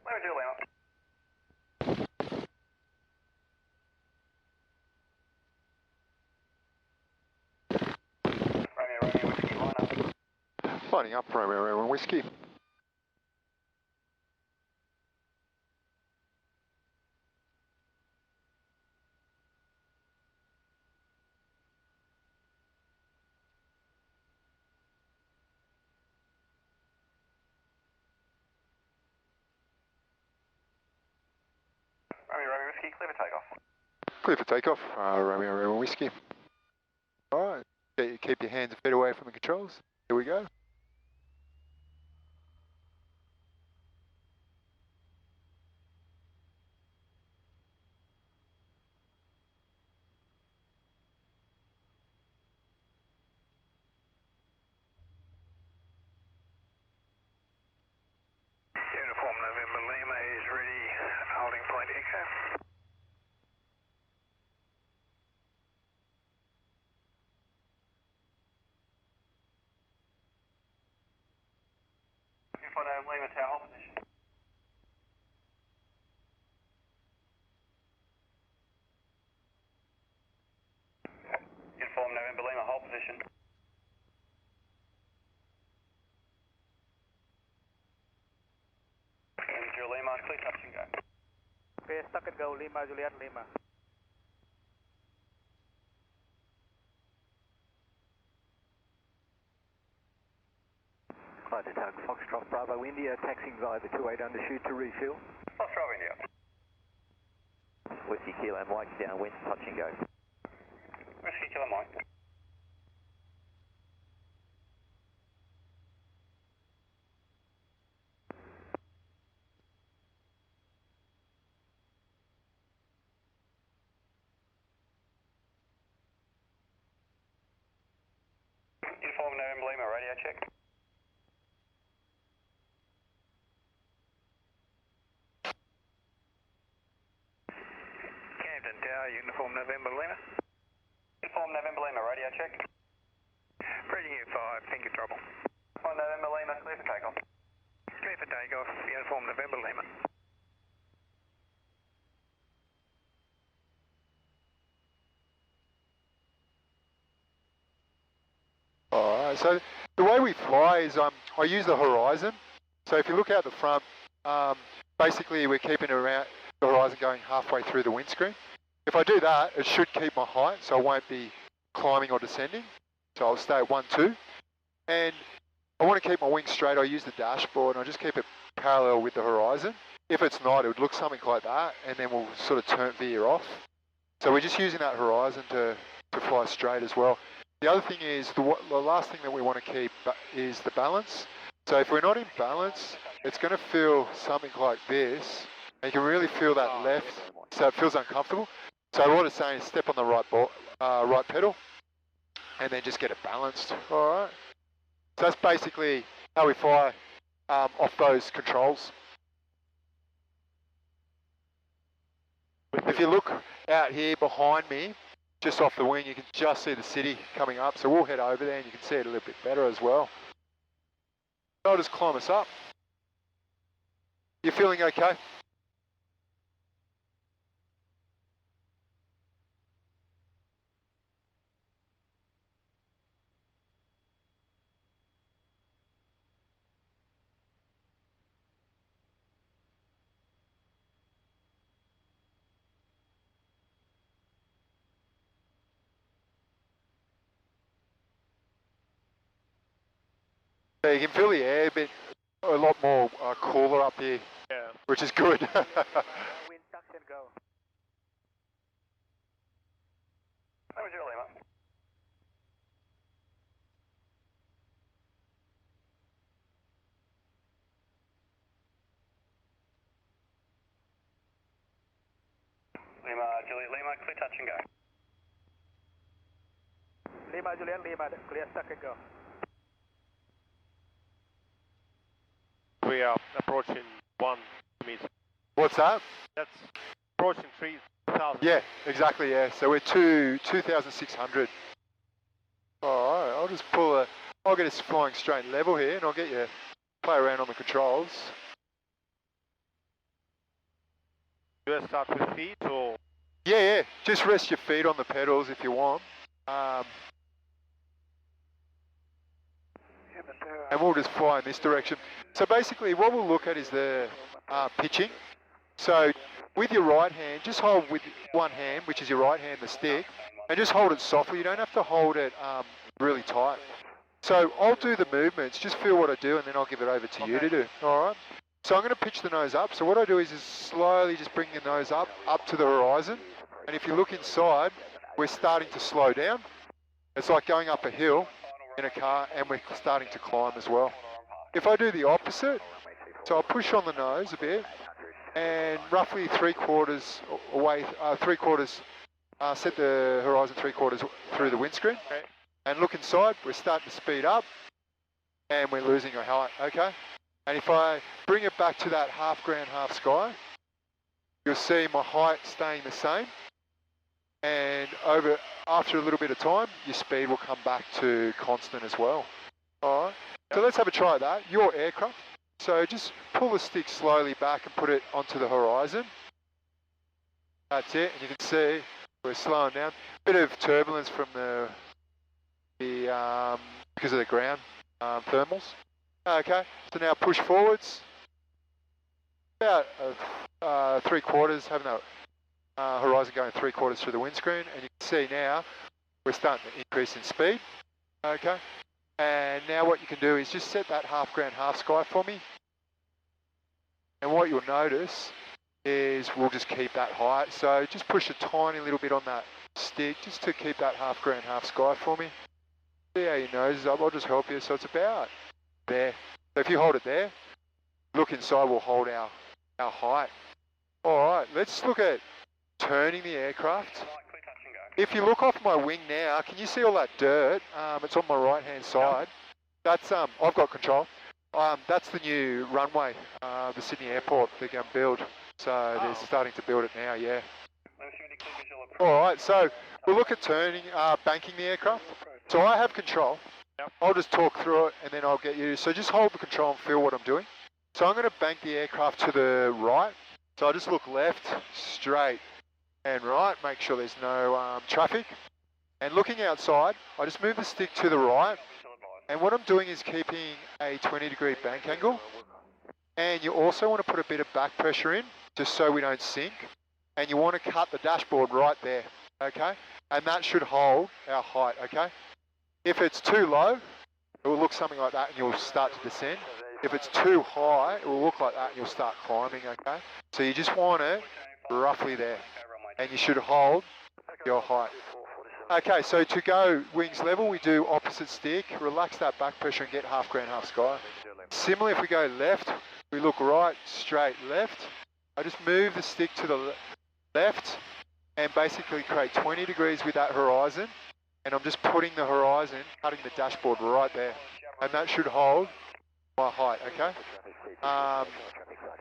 Lima 2 Lima. Romeo Whiskey, line up. Lining up, Romeo Whiskey. Romeo Whiskey, clear for takeoff. Clear for takeoff, Romeo Whiskey. Alright, keep your hands and feet away from the controls. Here we go. Uniform November Lima is ready, holding point echo. Uniform November Lima tower hold position. Uniform November Lima hold position. Zero Lima, clear touch and go. Okay, stuck and go, Lima, Juliet, Lima. Roger, Tug, Foxtrot Bravo India, taxiing via the 28 undershoot to refuel. Foxtrot India. Whiskey Kilo Mike downwind, touch and go. Whiskey Kilo Mike. Uniform November Lima, radio check. Camden Tower, Uniform November Lima. Uniform November Lima, radio check. Reading you 5, thank you, trouble. Uniform November Lima, clear for takeoff. Clear for takeoff, Uniform November Lima. Alright, so the way we fly is I use the horizon. So if you look out the front, basically we're keeping around the horizon going halfway through the windscreen. If I do that, it should keep my height, so I won't be climbing or descending. So I'll stay at 1-2. And I want to keep my wings straight. I use the dashboard and I just keep it parallel with the horizon. If it's not, it would look something like that, and then we'll sort of veer off. So we're just using that horizon to fly straight as well. The other thing is, the last thing that we want to keep is the balance. So if we're not in balance, it's going to feel something like this. And you can really feel that left, so it feels uncomfortable. So what it's saying is step on the right pedal, and then just get it balanced. All right. So that's basically how we fly off those controls. If you look out here behind me, just off the wing, you can just see the city coming up. So we'll head over there and you can see it a little bit better as well. I'll just climb us up. You feeling okay? So you can feel the air a lot more cooler up here, Yeah. which is good. Wind, touch and go. Lima 0 Lima. Lima Juliet Lima, clear touch and go. Lima, Juliet, Lima, clear, stuck and go. We are approaching 1 meter. What's that? That's approaching 3,000. Yeah, exactly, yeah. So we're 2,600. Alright, I'll just I'll get us flying straight and level here, and I'll get you play around on the controls. Do I start with feet or? Yeah, just rest your feet on the pedals if you want. And we'll just fly in this direction. So basically what we'll look at is the pitching. So with your right hand, just hold with one hand, which is your right hand, the stick, and just hold it softly. You don't have to hold it really tight. So I'll do the movements, just feel what I do, and then I'll give it over to you to do, all right? So I'm going to pitch the nose up. So what I do is slowly just bring the nose up to the horizon. And if you look inside, we're starting to slow down. It's like going up a hill in a car, and we're starting to climb as well. If I do the opposite, so I'll push on the nose a bit, and roughly 3/4 away, set the horizon 3/4 through the windscreen. Okay. And look inside, we're starting to speed up, and we're losing our height, okay? And if I bring it back to that half ground, half sky, you'll see my height staying the same. And after a little bit of time, your speed will come back to constant as well. All right, so let's have a try at that. Your aircraft. So just pull the stick slowly back and put it onto the horizon. That's it, and you can see we're slowing down. Bit of turbulence from because of the ground thermals. Okay, so now push forwards. About 3/4, having that horizon going 3/4 through the windscreen, and you can see now we're starting to increase in speed. Okay, and now what you can do is just set that half ground, half sky for me. And what you'll notice is we'll just keep that height. So just push a tiny little bit on that stick just to keep that half ground, half sky for me. See how your nose is up, I'll just help you. So it's about there. So if you hold it there, look inside, we'll hold our height. All right, let's look at turning the aircraft. If you look off my wing now, can you see all that dirt? It's on my right hand side. That's I've got control. That's the new runway, the Sydney Airport they're going to build. So they're starting to build it now, yeah. All right, so we'll look at turning, banking the aircraft. So I have control. Yep. I'll just talk through it and then I'll get you. So just hold the control and feel what I'm doing. So I'm going to bank the aircraft to the right. So I just look left, straight and right. Make sure there's no traffic. And looking outside, I just move the stick to the right. And what I'm doing is keeping a 20-degree bank angle. And you also want to put a bit of back pressure in, just so we don't sink. And you want to cut the dashboard right there, okay? And that should hold our height, okay? If it's too low, it will look something like that and you'll start to descend. If it's too high, it will look like that and you'll start climbing, okay? So you just want it roughly there. And you should hold your height. Okay, so to go wings level, we do opposite stick, relax that back pressure and get half ground, half sky. Similarly, if we go left, we look right, straight, left. I just move the stick to the left and basically create 20 degrees with that horizon. And I'm just putting the horizon, cutting the dashboard right there. And that should hold my height, okay?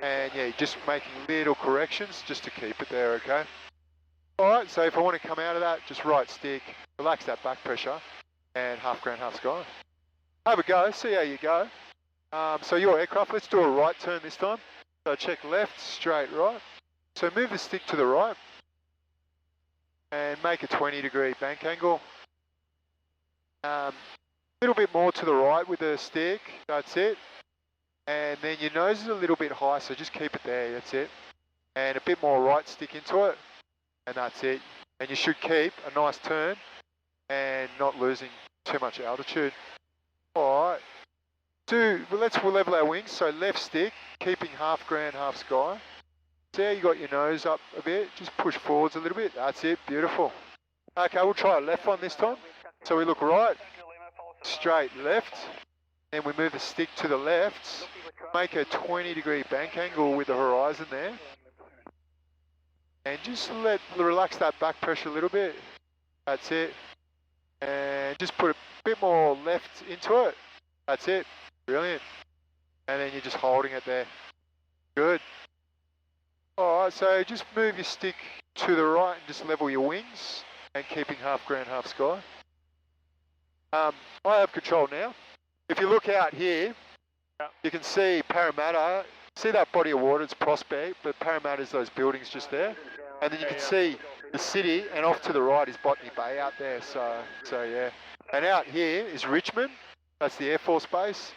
And yeah, just making little corrections just to keep it there, okay? All right, so if I want to come out of that, just right stick, relax that back pressure, and half ground, half sky. Have a go, see how you go. So your aircraft, let's do a right turn this time. So check left, straight, right. So move the stick to the right, and make a 20-degree bank angle. A little bit more to the right with the stick, that's it. And then your nose is a little bit high, so just keep it there, that's it. And a bit more right stick into it. And that's it. And you should keep a nice turn and not losing too much altitude. All right. We'll level our wings. So left stick, keeping half ground, half sky. See how you got your nose up a bit? Just push forwards a little bit. That's it. Beautiful. Okay, we'll try a left one this time. So we look right, straight, left. Then we move the stick to the left. Make a 20-degree bank angle with the horizon there. And just relax that back pressure a little bit. That's it. And just put a bit more left into it. That's it. Brilliant. And then you're just holding it there. Good. Alright, so just move your stick to the right and just level your wings and keeping half ground, half sky. I have control now. If you look out here, you can see Parramatta see that body of water, it's Prospect, but Parramatta's those buildings just there. And then you can see the city, and off to the right is Botany Bay out there, so yeah. And out here is Richmond, that's the Air Force Base.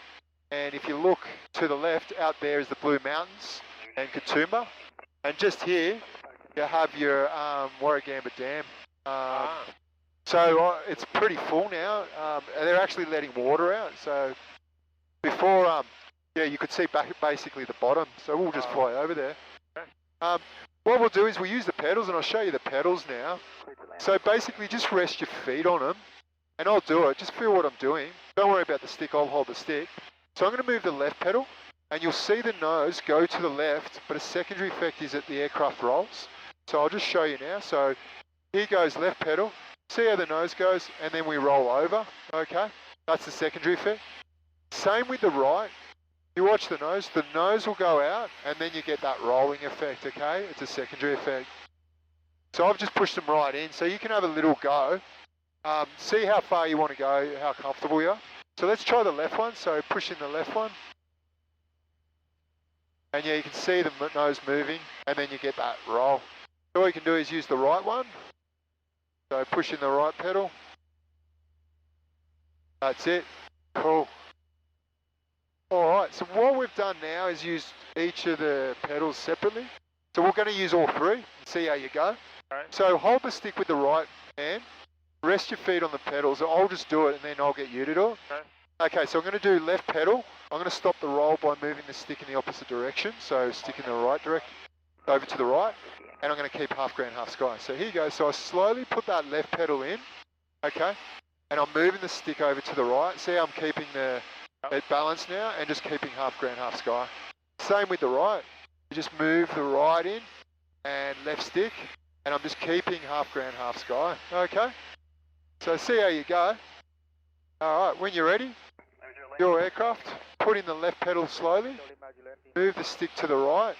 And if you look to the left, out there is the Blue Mountains and Katoomba. And just here, you have your Warragamba Dam. So it's pretty full now, and they're actually letting water out. So before, yeah, you could see basically the bottom. So we'll just fly over there. What we'll do is we'll use the pedals, and I'll show you the pedals now. So basically just rest your feet on them, and I'll do it. Just feel what I'm doing. Don't worry about the stick, I'll hold the stick. So I'm going to move the left pedal, and you'll see the nose go to the left, but a secondary effect is that the aircraft rolls. So I'll just show you now. So here goes left pedal. See how the nose goes, and then we roll over, okay? That's the secondary effect. Same with the right. You watch the nose will go out, and then you get that rolling effect, okay? It's a secondary effect. So I've just pushed them right in, so you can have a little go. See how far you want to go, how comfortable you are. So let's try the left one, so push in the left one. And yeah, you can see the nose moving, and then you get that roll. So all you can do is use the right one. So push in the right pedal. That's it. Cool. Alright, so what we've done now is use each of the pedals separately. So we're going to use all three and see how you go. Right. So hold the stick with the right hand, rest your feet on the pedals. I'll just do it and then I'll get you to do it. Okay, so I'm going to do left pedal. I'm going to stop the roll by moving the stick in the opposite direction. So stick in the right direction, over to the right. And I'm going to keep half ground, half sky. So here you go. So I slowly put that left pedal in, okay? And I'm moving the stick over to the right. See how I'm keeping it balanced now and just keeping half ground, half sky. Same with the right. You just move the right in and left stick, and I'm just keeping half ground, half sky, okay? So see how you go. All right, when you're ready, your aircraft, put in the left pedal slowly, move the stick to the right.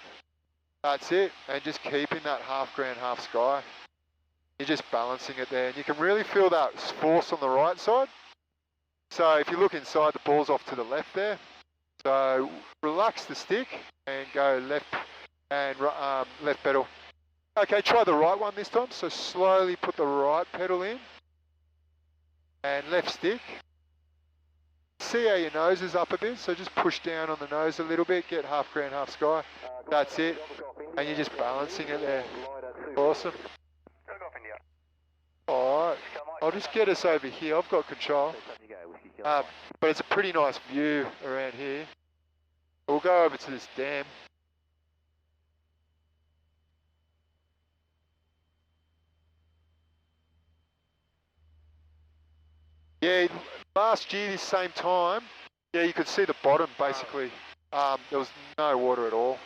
That's it, and just keeping that half ground, half sky. You're just balancing it there, and you can really feel that force on the right side. So if you look inside, the ball's off to the left there. So relax the stick and go left and left pedal. Okay, try the right one this time. So slowly put the right pedal in and left stick. See how your nose is up a bit, so just push down on the nose a little bit, get half ground, half sky. That's it, and you're just balancing it there. Awesome. Alright, I'll just get us over here, I've got control. But it's a pretty nice view around here. We'll go over to this dam. Yeah, last year this same time, yeah, you could see the bottom basically. There was no water at all.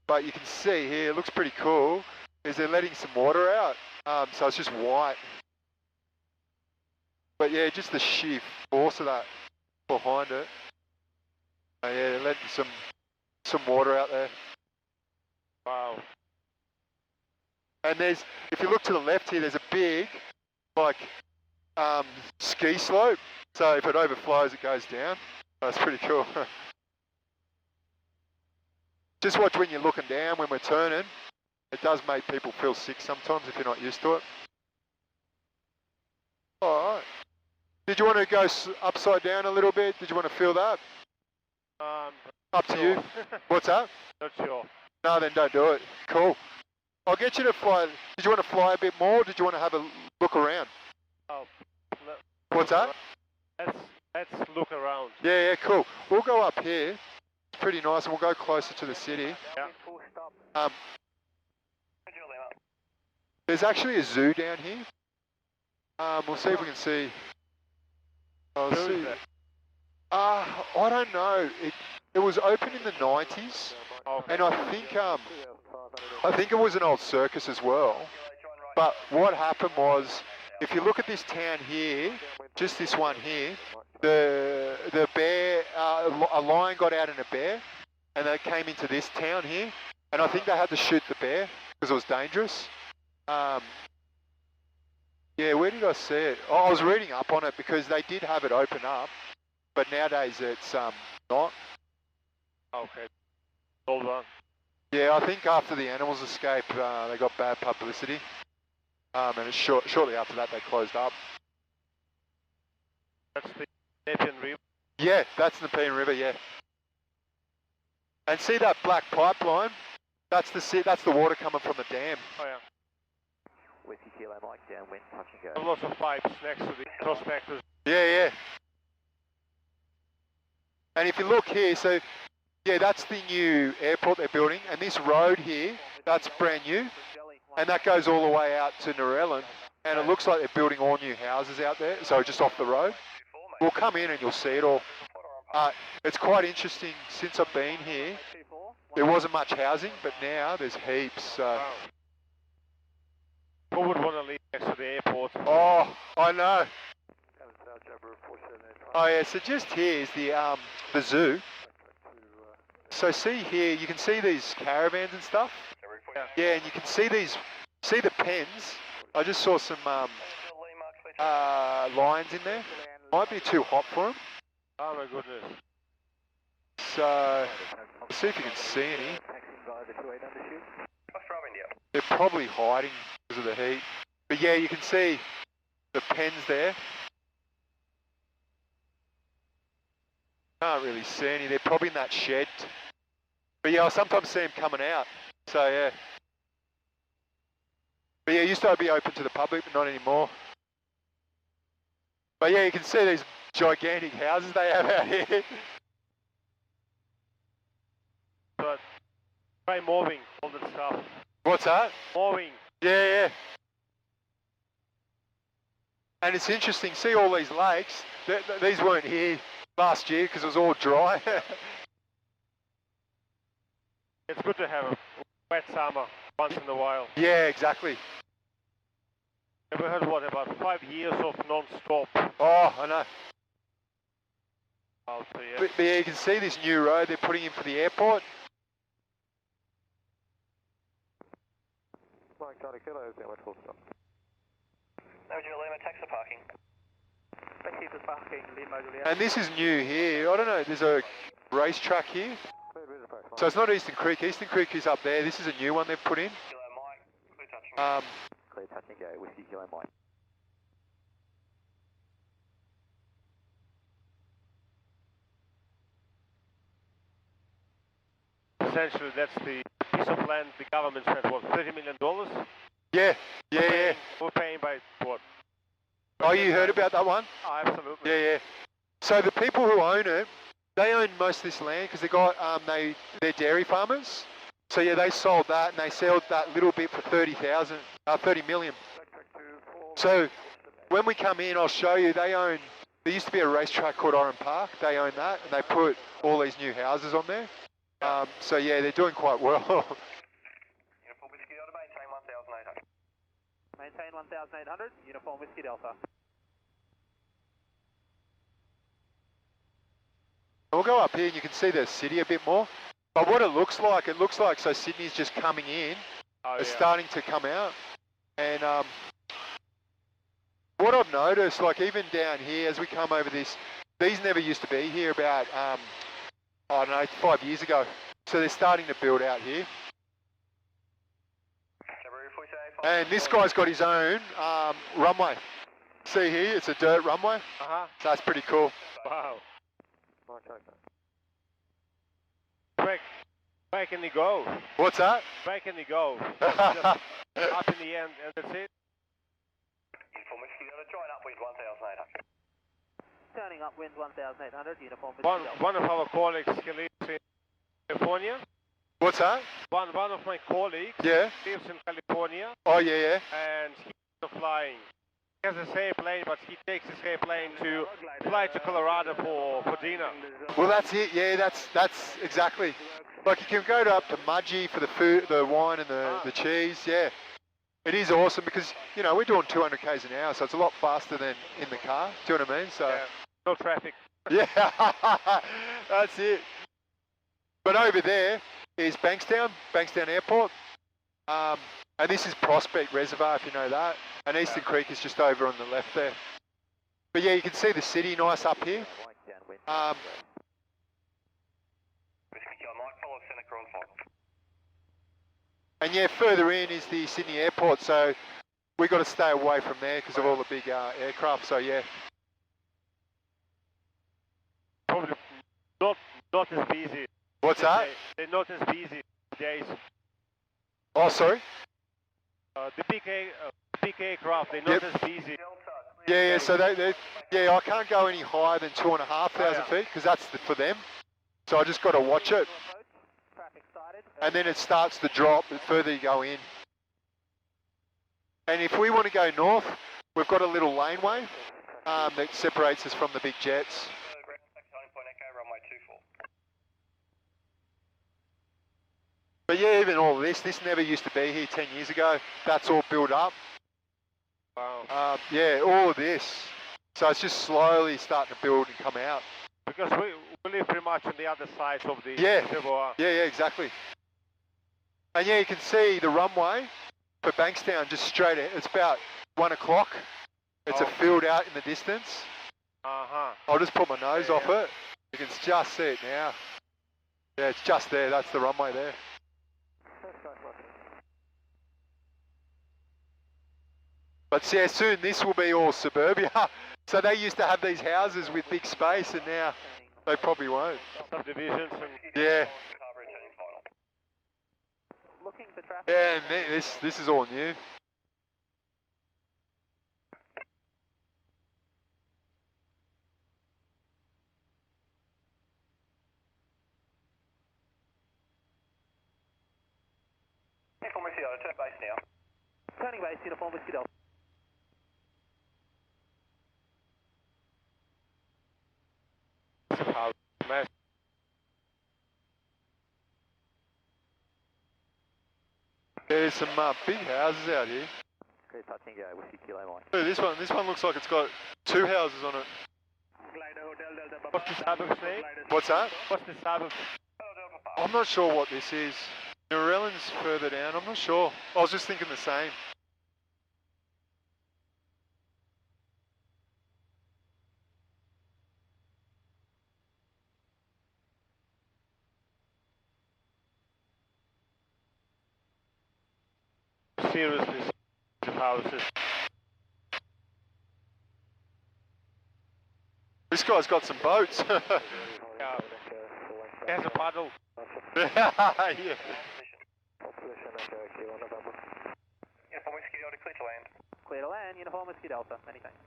But you can see here, it looks pretty cool, is they're letting some water out. So it's just white. But yeah, just the sheer force of that behind it. Yeah, they're letting some water out there. Wow. And there's, if you look to the left here, there's a big, like, ski slope. So if it overflows, it goes down. That's pretty cool. Just watch when you're looking down, when we're turning. It does make people feel sick sometimes if you're not used to it. Alright. Did you want to go upside down a little bit? Did you want to feel that? Up to you. What's that? Not sure. No, then don't do it. Cool. I'll get you to fly. Did you want to fly a bit more? Or did you want to have a look around? Oh, what's that? Let's look around. Yeah, cool. We'll go up here. It's pretty nice, and we'll go closer to the city. Yeah. There's actually a zoo down here. We'll see if we can see. I'll see. I don't know. It was open in the 90s, and I think it was an old circus as well. But what happened was, if you look at this town here, just this one here, the bear, a lion got out in a bear, and they came into this town here, and I think they had to shoot the bear because it was dangerous. Yeah, where did I see it? Oh, I was reading up on it because they did have it open up, but nowadays it's not. Okay. Old one. Yeah, I think after the animals escape, they got bad publicity. And it's shortly after that they closed up. That's the Nepean River. Yeah, that's the Nepean River, yeah. And see that black pipeline? That's the water coming from the dam. Oh yeah. Whiskey Kilo Mike, downwind, touch and go. Lots of pipes next to the prospectors. Yeah, yeah. And if you look here, so yeah, that's the new airport they're building, and this road here, that's brand new, and that goes all the way out to Narellan, and it looks like they're building all new houses out there, so just off the road. We'll come in and you'll see it all. It's quite interesting, since I've been here, there wasn't much housing, but now there's heaps. Wow. Who would want to live next to the airport? Oh, I know. Oh yeah, so just here is the zoo. So see here, you can see these caravans and stuff. Yeah, and you can see the pens. I just saw some lions in there. Might be too hot for them. Oh my goodness. So, let's see if you can see any. They're probably hiding because of the heat. But yeah, you can see the pens there. Can't really see any. They're probably in that shed. But yeah, I sometimes see them coming out. So yeah. But yeah, it used to be open to the public, but not anymore. But yeah, you can see these gigantic houses they have out here. But try moving all that stuff. What's that? Moving. Yeah, yeah. And it's interesting, see all these lakes, these weren't here last year because it was all dry. It's good to have a wet summer once in a while. Yeah, exactly. Have we had what, about 5 years of non-stop? Oh, I know. I'll see, yeah. But yeah, you can see this new road they're putting in for the airport. Mike, Charlie Kilo, downwind full stop. Lima, taxi parking. Taxi to parking, Lima Juliet. And this is new here. I don't know, there's a racetrack here. So it's not Eastern Creek. Eastern Creek is up there. This is a new one they've put in. Kilo Mike, clear touching. Clear touch and go, Whiskey Kilo Mike. Essentially, that's the piece of land the government spent, what, $30 million? Yeah, yeah, yeah. We're paying by what? Oh, you heard about that one? Oh, absolutely. Yeah, yeah. So the people who own it, they own most of this land because they got they're dairy farmers. So yeah, they sold that and they sold that little bit for 30 million. So when we come in, I'll show you. There used to be a racetrack called Oran Park. They own that and they put all these new houses on there. So yeah, they're doing quite well. Uniform Whiskey Delta, maintain 1,800. Maintain 1,800, Uniform Whiskey Delta. We'll go up here and you can see the city a bit more. But what it looks like so Sydney's just coming in. It's starting to come out. And what I've noticed, like even down here as we come over this, these never used to be here about, I don't know, 5 years ago. So they're starting to build out here. And this guy's got his own runway. See here, it's a dirt runway. Uh-huh. So that's pretty cool. Wow. Where can he go? What's that? Where can he go? Just up in the end, and that's it? Uniform Whiskey Delta, join upwind 1,800. Turning upwind 1,800, Uniform Whiskey Delta. One of our colleagues, he lives in California. What's that? One of my colleagues Yeah. lives in California. Oh, yeah, yeah. And he's flying. He has a airplane, but he takes his airplane to fly to Colorado for dinner. Well, that's it. Yeah, that's exactly. Like you can go up to Mudgee for the food, the wine and the cheese. Yeah, it is awesome because, you know, we're doing 200 k's an hour, so it's a lot faster than in the car. Do you know what I mean? So yeah, no traffic. Yeah, that's it. But over there is Bankstown Airport. And this is Prospect Reservoir, if you know that. And Eastern Creek is just over on the left there. But yeah, you can see the city nice up here. Whiskey Kilo Mike, Hello, Santa Cruz final. And yeah, further in is the Sydney airport, so we got to stay away from there because of all the big aircraft. So yeah. Probably not as busy. What's that? They're not as busy days. Oh, sorry. The big aircraft, they're not as busy. Yeah. So yeah, I can't go any higher than 2,500 feet because that's for them. So I just got to watch it, and then it starts to drop the further you go in. And if we want to go north, we've got a little laneway that separates us from the big jets. But yeah, even all this never used to be here 10 years ago. That's all built up. Wow. Yeah, all of this. So it's just slowly starting to build and come out. Because we live pretty much on the other side of the reservoir. Yeah, exactly. And yeah, you can see the runway for Bankstown just straight ahead. It's about 1 o'clock. It's a field out in the distance. I'll just put my nose off it. You can just see it now. Yeah, it's just there. That's the runway there. But yeah, soon this will be all suburbia. So they used to have these houses with big space, and now they probably won't. Subdivisions and Yeah. Looking for traffic. Yeah, and this is all new. Uniform Whiskey Delta, turn base now. Turning base, Uniform Whiskey Delta. There's some big houses out here. Okay, touching Whiskey Kilo Mike. Ooh, this one looks like it's got 2 houses on it. what's the suburb's name? What's that? What's the suburb? I'm not sure what this is. Narellan's further down, I'm not sure. I was just thinking the same. Seriously, the houses. This guy's got some boats. Yeah. There's a puddle. Yeah. Uniform Whiskey Delta, clear to land. Clear to land, Uniform Whiskey Delta. Many thanks.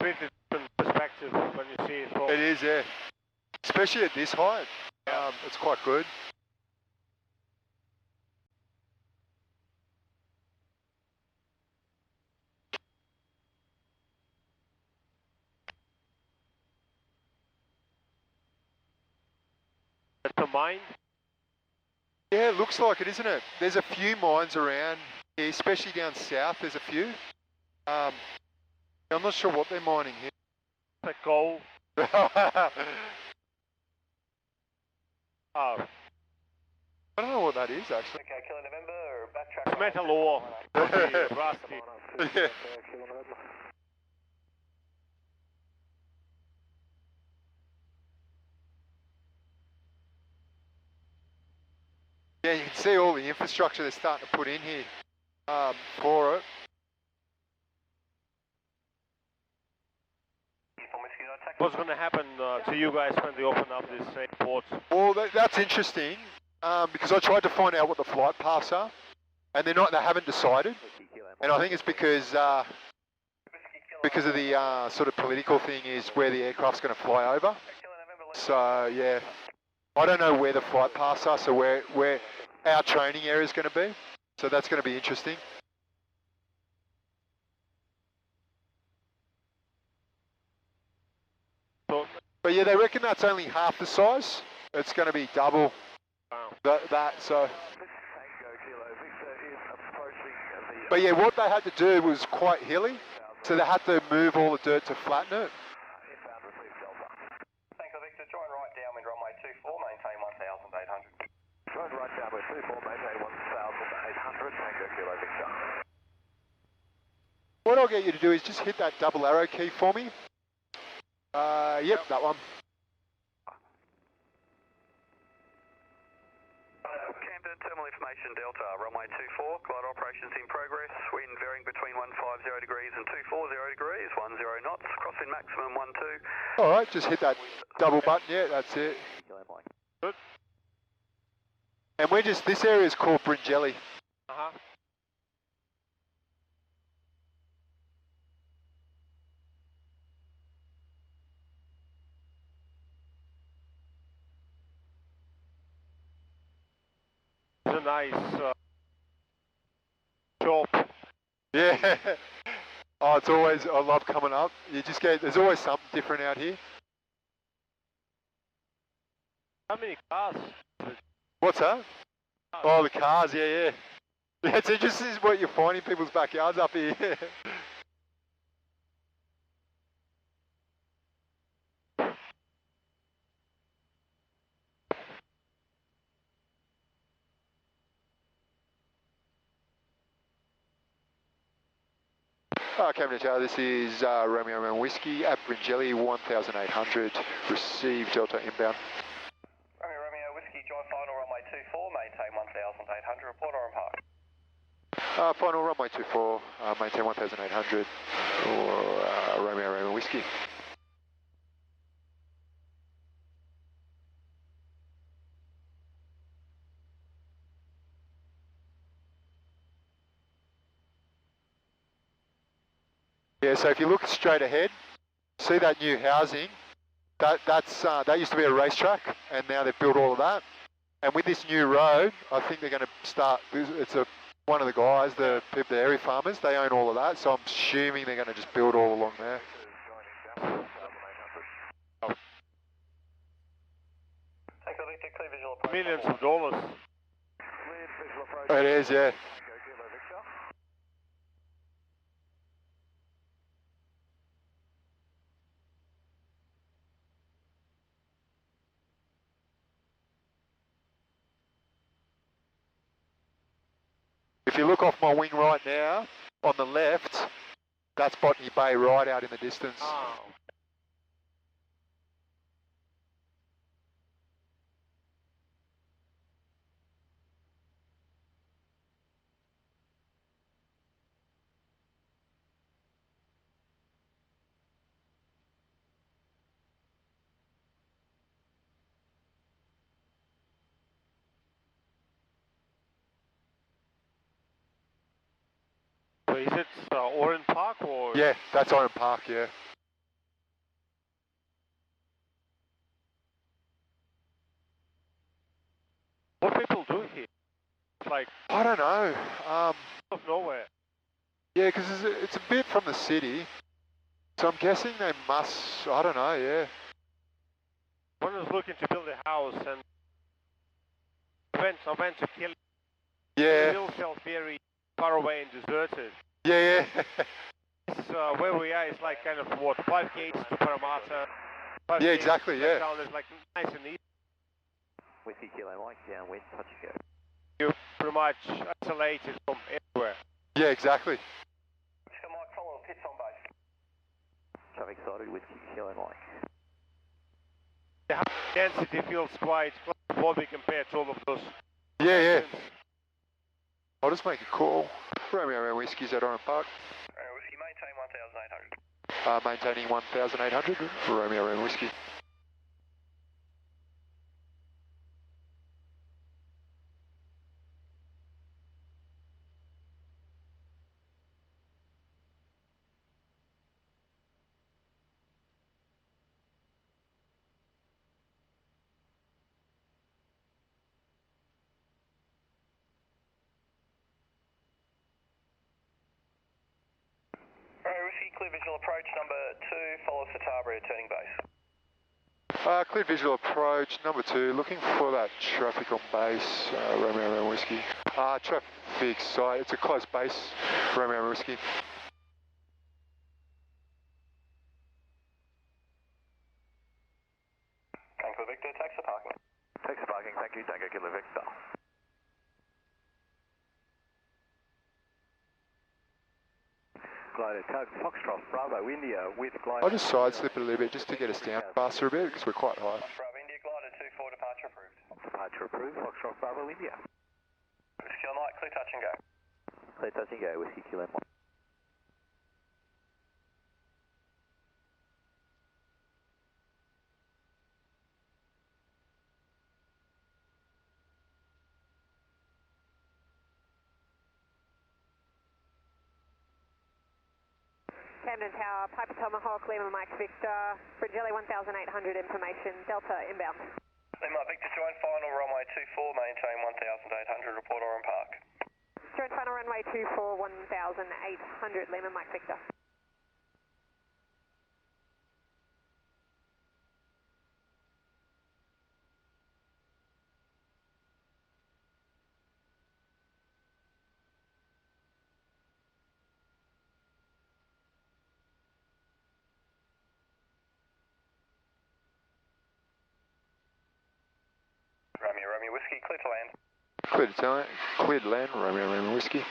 Completely different perspective when you see it from. It is, yeah. Especially at this height. It's quite good. That's a mine. Yeah, it looks like it, isn't it? There's a few mines around here, especially down south. There's a few. I'm not sure what they're mining here. It's a gold. Oh, I don't know what that is actually. Okay, Kilo November, or backtrack. it's metal ore. Rusty. Yeah. Yeah, you can see all the infrastructure they're starting to put in here for it. Uniform Whiskey Delta, taxi. What's going to happen to you guys when they open up this airport? Well, that's interesting because I tried to find out what the flight paths are, and they haven't decided. And I think it's because of the sort of political thing is where the aircraft's going to fly over. So yeah, I don't know where the flight paths are, so where our training area is going to be. So that's going to be interesting. But yeah, they reckon that's only half the size. It's going to be double that. So. But yeah, what they had to do was quite hilly, so they had to move all the dirt to flatten it. Thanks, Victor. Join right downwind runway 24, maintain 1,800. Join right downwind 24, maintain 1,800, Tango Kilo Victor. What I'll get you to do is just hit that double arrow key for me. Yep, that one. Camden, terminal information Delta, runway 24, glide operations in progress, wind varying between 150 degrees and 240 degrees, 10 knots, crossing maximum 12. Alright, just hit that double button, yeah, that's it. Good. And we're just, this area is called Bringelly. Uh-huh. It's a nice job. Yeah. Oh, it's always, I love coming up. You just get, there's always something different out here. How many cars? What's that? Oh, the cars, yeah, yeah. Yeah, it's interesting what you find in people's backyards up here. Camden Tower, this is Romeo Whiskey at Bringelly 1800. Receive Delta inbound. Romeo Whiskey, join final runway 24, maintain 1,800, report Oran Park. Final runway 24, maintain 1800 or Romeo Whiskey. Yeah, so if you look straight ahead, see that new housing, that used to be a racetrack, and now they've built all of that. And with this new road, I think they're going to start, one of the guys, the dairy farmers, they own all of that, so I'm assuming they're going to just build all along there. Millions of dollars. It is, yeah. If you look off my wing right now, on the left, that's Botany Bay right out in the distance. Oh. So is it Oran Park or? Yeah, that's Oran Park, yeah. What people do here? It's like I don't know. out of nowhere. Yeah, because it's a bit from the city, so I'm guessing they must, I don't know, yeah. One was looking to build a house and I went to kill it. Yeah. It still felt very far away and deserted. Yeah, yeah. It's, where we are is like kind of what, 5 gates to Parramatta. 5 Yeah, gates exactly, to yeah. Town is like nice and easy. Whiskey Kilo Mike, downwind, touch and go. You're pretty much isolated from everywhere. Yeah, exactly. Mike, follow the pits on base. Traffic sighted, Whiskey Kilo Mike. The house density feels quite claustrophobic compared to all of those. Yeah, yeah. I'll just make a call. Romeo Whiskey's at Oran Park. Whiskey, maintain 1,800. Maintaining 1800, Romeo Whiskey. Whiskey, clear visual approach number 2, follow Satarbria, turning base. Clear visual approach, number 2, looking for that traffic on base, Romeo Whiskey. Traffic site, it's a close base, Romeo Whiskey. Tango Victor, taxi parking. Taxi parking, thank you, Tango Kilo Victor. Glider tug, Foxtrot, Bravo, India with glider. I'll just side slip it a little bit just to get us down faster a bit because we're quite high. Bravo India, glider 24, departure approved. Departure approved, Foxtrot, Bravo, India. Whiskey on light, clear touch and go. Clear touch and go, Whiskey Kilo Mike. Camden Tower, Piper Tomahawk, Lima Mike Victor, Fragile 1800 information, Delta inbound. Lima Victor, join final runway 24, maintain 1800, report Oran Park. Join final runway 24, 1800, Lima Mike Victor. Romeo Whiskey, clear to land. Clear to land, Romeo Whiskey.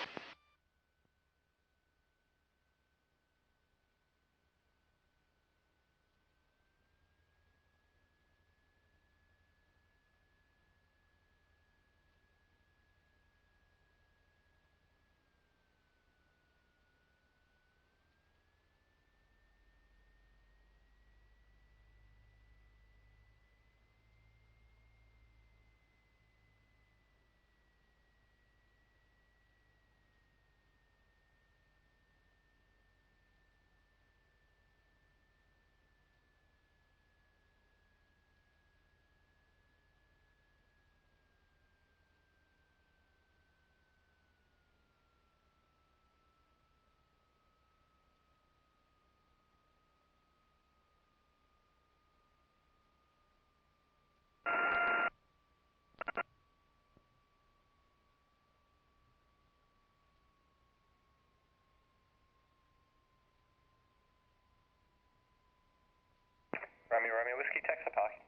Romeo Whiskey, taxi parking.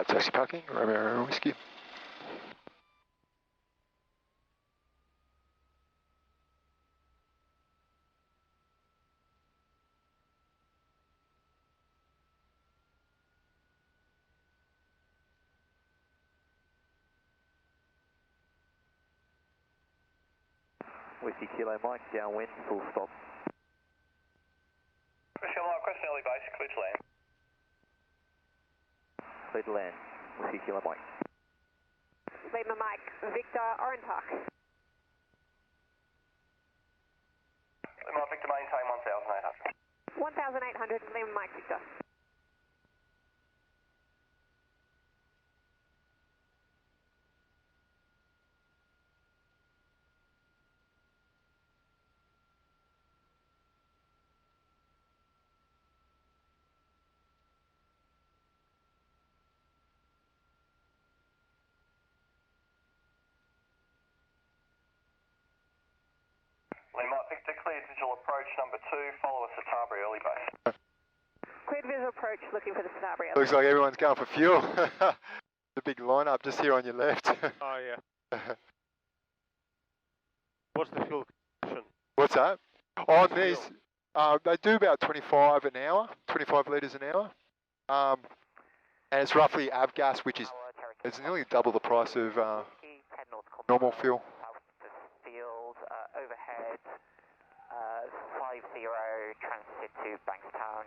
Taxi parking, Romeo Whiskey. Whiskey Kilo Mike, downwind, full stop. Whiskey on light, crest early base, clear to land. Clear to land, Whiskey Kilo Mike. Lima Mike Victor, Oran Park. Lima Victor, maintain 1800. 1800, Lima Mike Victor. Lima Victor, clear visual approach number 2, follow us at Tarbury early base. Cleared visual approach, looking for the Starbury. Looks like everyone's going for fuel. The big lineup just here on your left. Oh yeah. What's the fuel consumption? What's that? On these, they do about 25 an hour, 25 litres an hour. And it's roughly avgas, which is it's nearly double the price of normal fuel. Field, overhead, 50, transit to Bankstown,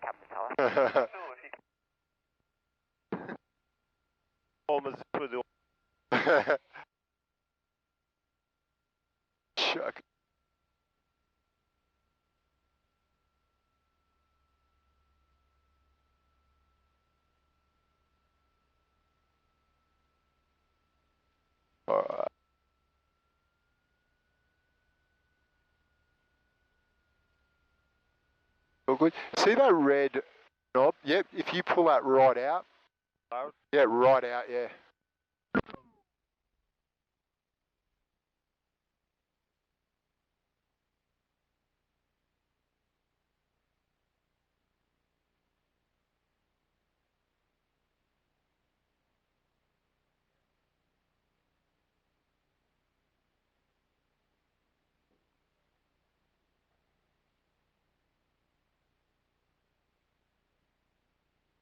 Camden Tower. Almost through the Chuck. All right. All good. See that red knob? Yep, if you pull that right out. Out? Yeah, right out, yeah.